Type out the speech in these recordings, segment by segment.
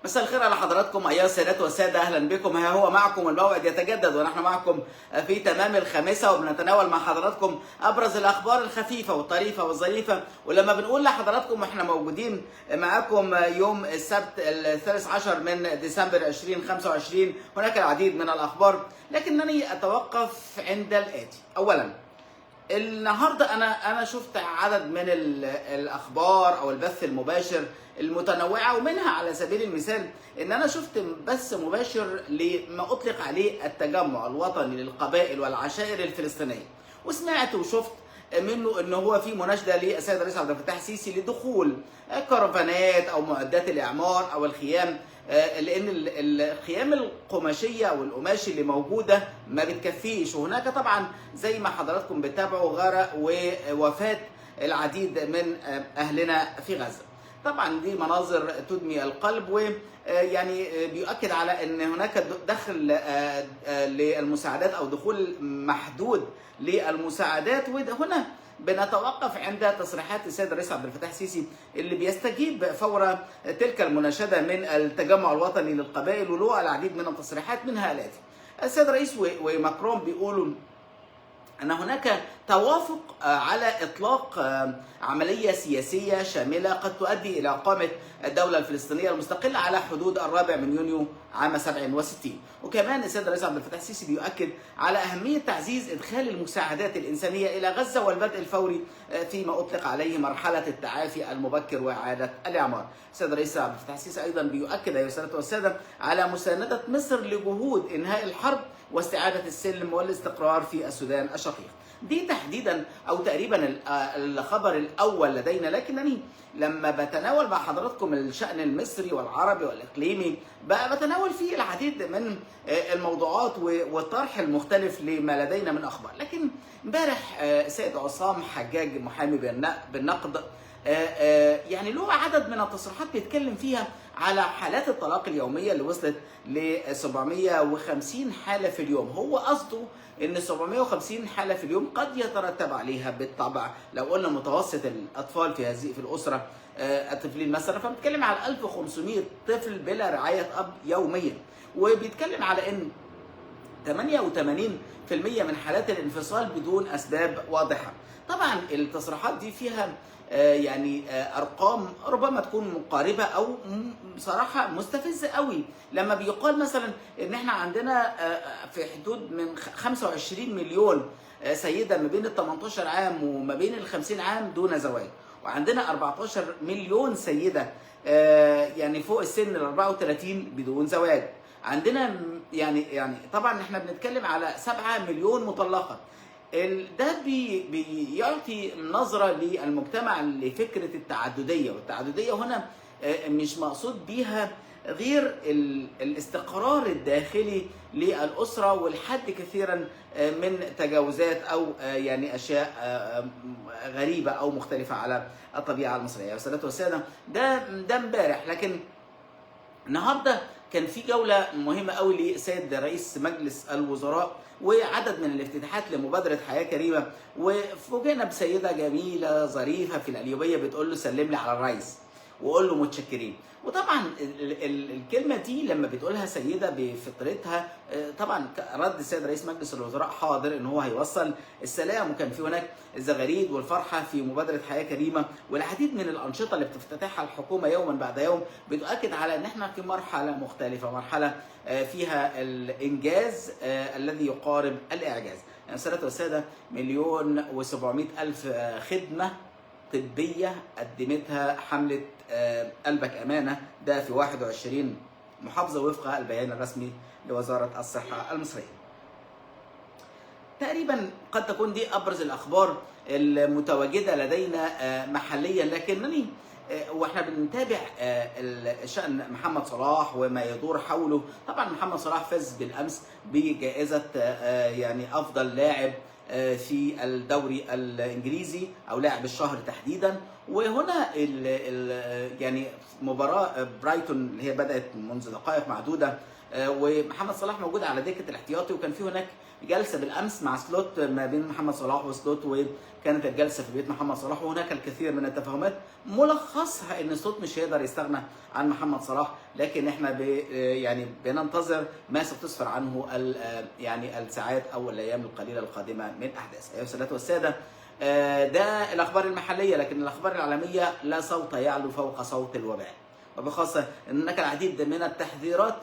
مساء الخير على حضراتكم أيها السادات والسادة، أهلا بكم. ها هو معكم الموعد يتجدد ونحن معكم في تمام الخامسة، وبنتناول مع حضراتكم أبرز الأخبار الخفيفة والطريفة والظريفة. ولما بنقول لحضراتكم احنا موجودين معكم يوم السبت الثالث عشر من ديسمبر 2025، هناك العديد من الأخبار لكنني أتوقف عند الآتي. أولا، النهارده انا شفت عدد من الاخبار او البث المباشر المتنوعه، ومنها على سبيل المثال ان انا شفت بث مباشر لما اطلق عليه التجمع الوطني للقبائل والعشائر الفلسطينيه، وسمعت وشفت منه ان هو في مناشده للسيد الرئيس عبد الفتاح السيسي لدخول كرفانات او معدات الاعمار او الخيام، لان الخيام القماشيه او القماش اللي موجوده ما بتكفيش. وهناك طبعا زي ما حضراتكم بتتابعوا غرق ووفاه العديد من اهلنا في غزه. طبعا دي مناظر تدمي القلب، ويعني بيؤكد على ان هناك دخل للمساعدات او دخول محدود للمساعدات. وهنا بنتوقف عند تصريحات السيد الرئيس عبد الفتاح السيسي اللي بيستجيب فور تلك المناشده من التجمع الوطني للقبائل، وله العديد من التصريحات منها الاتي. السيد الرئيس وماكرون بيقولوا أن هناك توافق على إطلاق عملية سياسية شاملة قد تؤدي إلى إقامة الدولة الفلسطينية المستقلة على حدود 4 يونيو عام 67. وكمان السيد الرئيس عبد الفتاح السيسي بيؤكد على أهمية تعزيز إدخال المساعدات الإنسانية إلى غزة والبدء الفوري فيما أطلق عليه مرحلة التعافي المبكر وإعادة الإعمار. السيد الرئيس عبد الفتاح السيسي أيضا بيؤكد أيها السادة والسادة على مساندة مصر لجهود إنهاء الحرب واستعادة السلم والاستقرار في السودان الشقيق. دي تحديدا او تقريبا الخبر الاول لدينا، لكنني لما بتناول مع حضراتكم الشأن المصري والعربي والاقليمي بقى بتناول فيه العديد من الموضوعات والطرح المختلف لما لدينا من اخبار. لكن امبارح سيد عصام حجاج محامي بالنقد يعني له عدد من التصريحات بيتكلم فيها على حالات الطلاق اليوميه اللي وصلت ل 750 حاله في اليوم. هو قصده ان 750 حاله في اليوم قد يترتب عليها بالطبع لو قلنا متوسط الاطفال في الاسره الطفلين مثلا، فبنتكلم على 1500 طفل بلا رعايه اب يوميا. وبيتكلم على ان 88% من حالات الانفصال بدون اسباب واضحه. طبعا التصريحات دي فيها يعني ارقام ربما تكون مقاربه او بصراحه مستفزه قوي، لما بيقال مثلا ان احنا عندنا في حدود من 25 مليون سيده ما بين ال 18 عام وما بين ال 50 عام دون زواج، وعندنا 14 مليون سيده يعني فوق السن ال 34 بدون زواج. عندنا يعني طبعا احنا بنتكلم على 7 مليون مطلقه. ده بيعطي نظرة للمجتمع لفكرة التعددية، والتعددية هنا مش مقصود بيها غير الاستقرار الداخلي للأسرة والحد كثيرا من تجاوزات أو يعني أشياء غريبة أو مختلفة على الطبيعة المصرية. يا سادة والسادة، ده امبارح، لكن النهارده كان في جولة مهمة قوي لسيد رئيس مجلس الوزراء وعدد من الافتتاحات لمبادرة حياة كريمة، وفوجئنا بسيدة جميلة ظريفة في القليوبية بتقول له سلم لي على الرئيس وقول له متشكرين. وطبعا الكلمة دي لما بتقولها سيدة بفطرتها طبعا رد السيد رئيس مجلس الوزراء حاضر ان هو هيوصل السلام، وكان في هناك الزغاريد والفرحة في مبادرة حياة كريمة والعديد من الأنشطة اللي بتفتتحها الحكومة يوما بعد يوم بتؤكد على ان احنا في مرحلة مختلفة، مرحلة فيها الإنجاز الذي يقارب الإعجاز. يعني سادة والسادة، 1,700,000 خدمة طبية قدمتها حملة قلبك أمانة، ده في 21 محافظة وفق البيان الرسمي لوزارة الصحة المصرية. تقريبا قد تكون دي أبرز الأخبار المتواجدة لدينا محليا، لكنني واحنا بنتابع شأن محمد صلاح وما يدور حوله. طبعا محمد صلاح فاز بالأمس بجائزة يعني أفضل لاعب في الدوري الإنجليزي او لاعب الشهر تحديدا. وهنا يعني مباراه برايتون اللي هي بدات منذ دقائق معدوده، ومحمد صلاح موجود على دكه الاحتياطي، وكان في هناك جلسه بالامس مع سلوت ما بين محمد صلاح وسلوت، وكانت الجلسه في بيت محمد صلاح، وهناك الكثير من التفاهمات ملخصها ان سلوت مش هيقدر يستغنى عن محمد صلاح، لكن احنا يعني بننتظر ما ستسفر عنه يعني الساعات او الايام القليله القادمه من احداث. ايها السادة والساده، ده الاخبار المحليه، لكن الاخبار العالميه لا صوت يعلو فوق صوت الوباء، وبخاصه ان هناك العديد من التحذيرات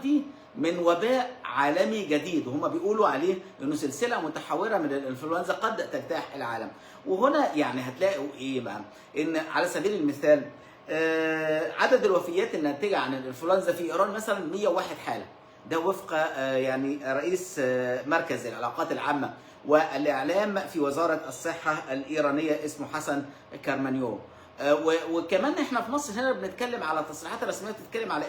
دي من وباء عالمي جديد، وهم بيقولوا عليه انه سلسله متحوره من الانفلونزا قد تجتاح العالم. وهنا يعني هتلاقوا ايه بقى؟ ان على سبيل المثال عدد الوفيات الناتجه عن الانفلونزا في ايران مثلا 101 حاله، ده وفق يعني رئيس مركز العلاقات العامه والاعلام في وزاره الصحه الايرانيه اسمه حسن كارمانيو. وكمان احنا في مصر هنا بنتكلم على تصريحات رسميه بتتكلم على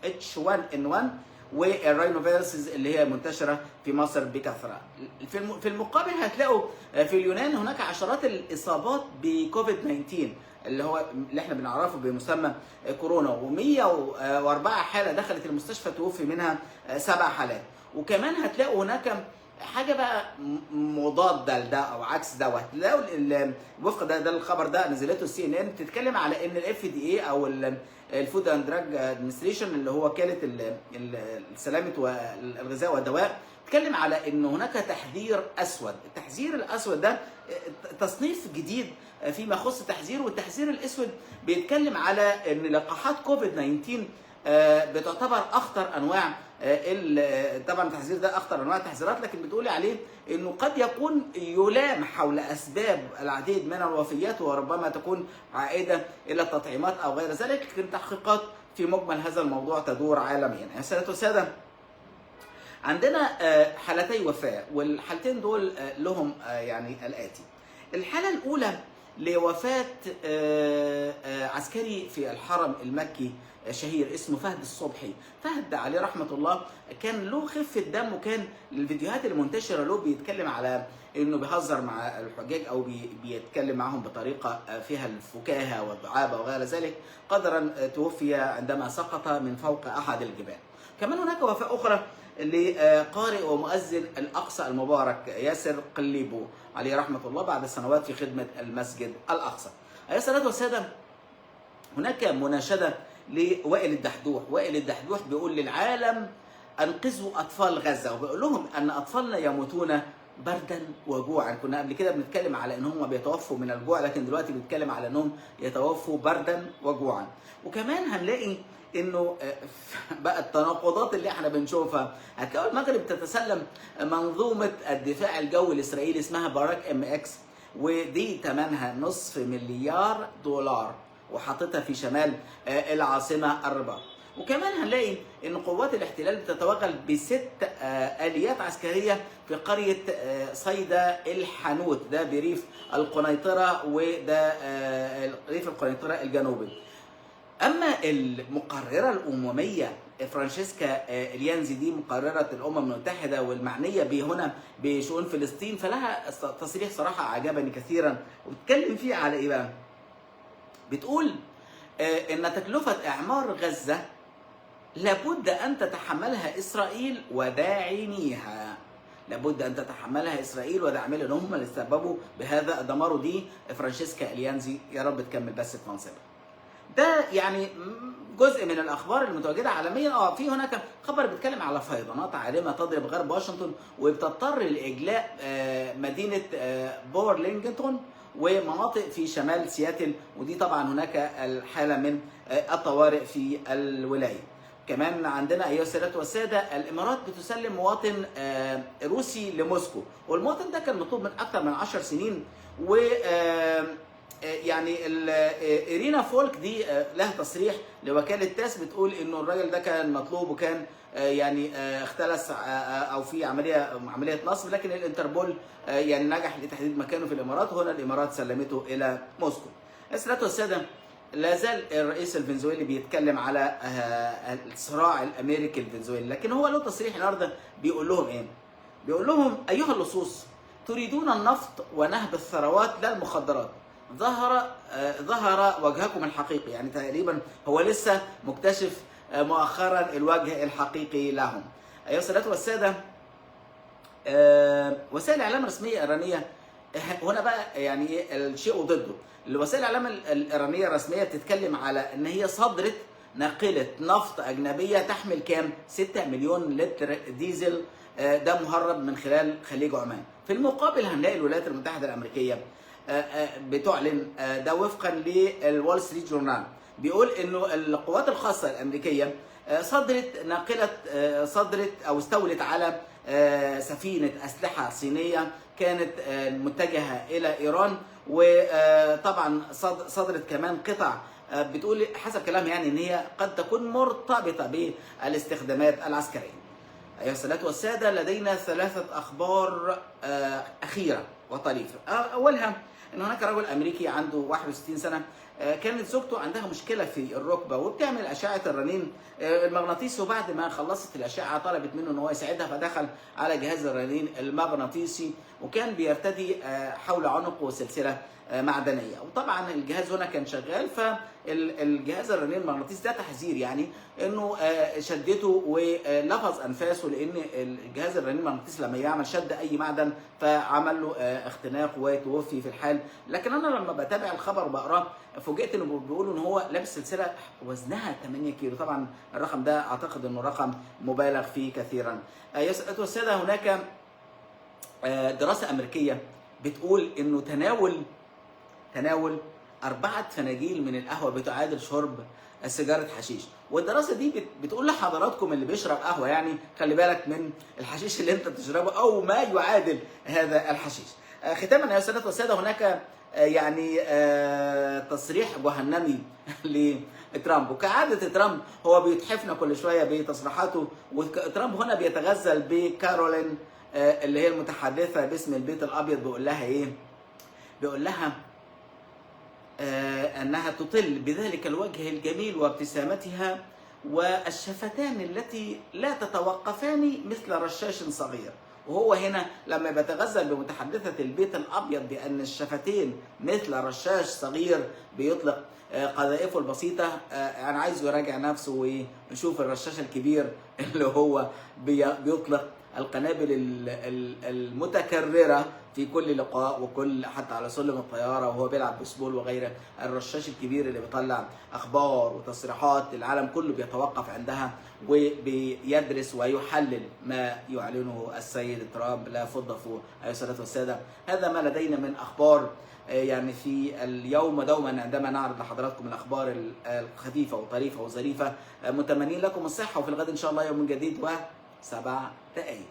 H1N1 والراينو فيروسز اللي هي منتشره في مصر بكثره. في المقابل هتلاقوا في اليونان هناك عشرات الاصابات بكوفيد 19 اللي احنا بنعرفه بمسمى كورونا، و104 حاله دخلت المستشفى توفي منها 7 حالات. وكمان هتلاقوا هناك حاجه بقى مضاده لده او عكس ده، وهتلاقوا وفق ده الخبر ده نزلته CNN بتتكلم على ان FDA او الفود اند دراج ادمنستريشن اللي هو وكاله سلامه الغذاء والدواء بتتكلم على ان هناك تحذير اسود. التحذير الاسود ده تصنيف جديد فيما يخص التحذير، والتحذير الاسود بيتكلم على ان لقاحات كوفيد 19 بتعتبر اخطر انواع طبعا التحذير ده اخطر انواع التحذيرات، لكن بتقولي عليه انه قد يكون يلام حول اسباب العديد من الوفيات، وربما تكون عائده الى التطعيمات او غير ذلك، لكن تحقيقات في مجمل هذا الموضوع تدور عالميا. يا سادة والسادة، عندنا حالتي وفاه، والحالتين دول لهم يعني الاتي. الحاله الاولى لوفاه عسكري في الحرم المكي شهير اسمه فهد الصبحي. فهد عليه رحمه الله كان له خفه دم، وكان الفيديوهات المنتشره له بيتكلم على انه بيهزر مع الحجاج او بيتكلم معهم بطريقه فيها الفكاهه والدعابه وغير ذلك. قدرا توفي عندما سقط من فوق احد الجبال. كمان هناك وفاه اخرى لقارئ ومؤذن الاقصى المبارك ياسر قليبو عليه رحمه الله بعد سنوات في خدمه المسجد الاقصى. ايها السادة والساده، هناك مناشده لوائل الدحدوح. وائل الدحدوح بيقول للعالم انقذوا اطفال غزه، وبيقول لهم ان اطفالنا يموتون بردا وجوعا. كنا قبل كده بنتكلم على ان هم بيتوفوا من الجوع، لكن دلوقتي بنتكلم على انهم يتوفوا بردا وجوعا. وكمان هنلاقي انه بقى التناقضات اللي احنا بنشوفها. هتلاقوا المغرب تتسلم منظومه الدفاع الجوي الاسرائيلي اسمها باراك MX، ودي ثمنها $500 مليار، وحاططها في شمال العاصمه الرباط. وكمان هنلاقي ان قوات الاحتلال بتتوغل ب6 اليات عسكريه في قريه صيدا الحانوت، ده بريف القنيطره، وده ريف القنيطره الجنوبي. اما المقرره الامميه فرانشيسكا اليانزي، دي مقرره الامم المتحده والمعنيه هنا بشؤون فلسطين، فلها تصريح صراحه عجبني كثيرا، وبتتكلم فيه على ايه بقى؟ بتقول ان تكلفه اعمار غزه لابد ان تتحملها اسرائيل وداعميها. لابد ان تتحملها اسرائيل وداعميها، لان هم اللي سببوا بهذا الدمار. ودي فرانشيسكا اليانزي، يا رب تكمل بس في منصبها. ده يعني جزء من الاخبار المتواجده عالميا. في هناك خبر بيتكلم على فيضانات عارمه تضرب غرب واشنطن، وبتضطر لاجلاء مدينه بورلينجتون ومناطق في شمال سياتل، ودي طبعا هناك الحاله من الطوارئ في الولايه. كمان عندنا ايها السادة والساده، الامارات بتسلم مواطن روسي لموسكو، والمواطن ده كان مطلوب من اكثر من 10 سنين. و يعني إيرينا فولك دي لها تصريح لوكالة تاس بتقول انه الراجل ده كان مطلوب، وكان يعني اختلس او في عمليه نصب، لكن الانتربول يعني نجح لتحديد مكانه في الامارات، وهنا الامارات سلمته الى موسكو. السادة والساده، لا زال الرئيس الفنزويلي بيتكلم على الصراع الامريكي الفنزويلي، لكن هو له تصريح النهارده بيقول لهم ايه؟ بيقول لهم ايها اللصوص، تريدون النفط ونهب الثروات لا المخدرات. ظهر وجهكم الحقيقي. يعني تقريبا هو لسه مكتشف مؤخرا الوجه الحقيقي لهم. أيها السادة والسادة، وسائل الإعلام الرسمية الإيرانية هنا بقى يعني الشيء ضده. الوسائل الإعلام الإيرانية الرسمية بتتكلم على إن هي صدرت ناقلة نفط أجنبية تحمل كام؟ 6 مليون لتر ديزل، ده مهرب من خلال خليج عمان. في المقابل هنلاقي الولايات المتحدة الأمريكية بتعلن، ده وفقا للوول ستريت جورنال، بيقول إنه القوات الخاصة الأمريكية صدرت أو استولت على سفينة أسلحة صينية كانت متجهة إلى إيران، وطبعا صدرت كمان قطع بتقول حسب كلام يعني إن هي قد تكون مرتبطة بالاستخدامات العسكرية. أيها السادة والسادة، لدينا 3 أخبار أخيرة وطريفة. أولها إن هناك رجل أمريكي عنده 61 سنة، كانت زوجته عندها مشكلة في الركبة وبتعمل أشعة الرنين المغناطيسي، وبعد ما خلصت الأشعة طلبت منه إن هو يساعدها، فدخل على جهاز الرنين المغناطيسي وكان بيرتدي حول عنقه سلسلة معدنية. وطبعا الجهاز هنا كان شغال، فالجهاز الرنين المغناطيسي ده تحذير يعني انه شدته ولفظ انفاسه، لان الجهاز الرنين المغناطيسي لما يعمل شد اي معدن فعمل له اختناق وتوفي في الحال. لكن انا لما بتابع الخبر وبقراه فوجئت انه بيقولوا ان هو لابس سلسله وزنها 8 كيلو. طبعا الرقم ده اعتقد انه رقم مبالغ فيه كثيرا. يا سيداتي والساده، هناك دراسه امريكيه بتقول انه تناول 4 فناجيل من القهوه بتعادل شرب سيجاره حشيش. والدراسه دي بتقول لحضراتكم اللي بيشرب قهوه يعني خلي بالك من الحشيش اللي انت بتشربه او ما يعادل هذا الحشيش. ختاما يا سادة والساده، هناك يعني تصريح جهنمي لترامب، وكعاده ترامب هو بيتحفنا كل شويه بتصريحاته. وترامب هنا بيتغزل بكارولين اللي هي المتحدثه باسم البيت الابيض، بيقول لها ايه؟ بيقول لها أنها تطل بذلك الوجه الجميل وابتسامتها والشفتان التي لا تتوقفان مثل رشاش صغير. وهو هنا لما بيتغزل بمتحدثة البيت الأبيض بأن الشفتين مثل رشاش صغير بيطلق قذائفه البسيطة، أنا عايز يراجع نفسه ويشوف الرشاش الكبير اللي هو بيطلق القنابل المتكررة في كل لقاء وكل حتى على سلم الطيارة وهو بيلعب بسبول وغيره. الرشاش الكبير اللي بيطلع أخبار وتصريحات العالم كله بيتوقف عندها وبيدرس ويحلل ما يعلنه السيد ترامب لا فضة فوق. أيها السادة والسادة، هذا ما لدينا من أخبار يعني في اليوم دوما عندما نعرض لحضراتكم الأخبار الخفيفة وطريفة وظريفة. متمنين لكم الصحة، وفي الغد إن شاء الله يوم جديد و7 دقائق.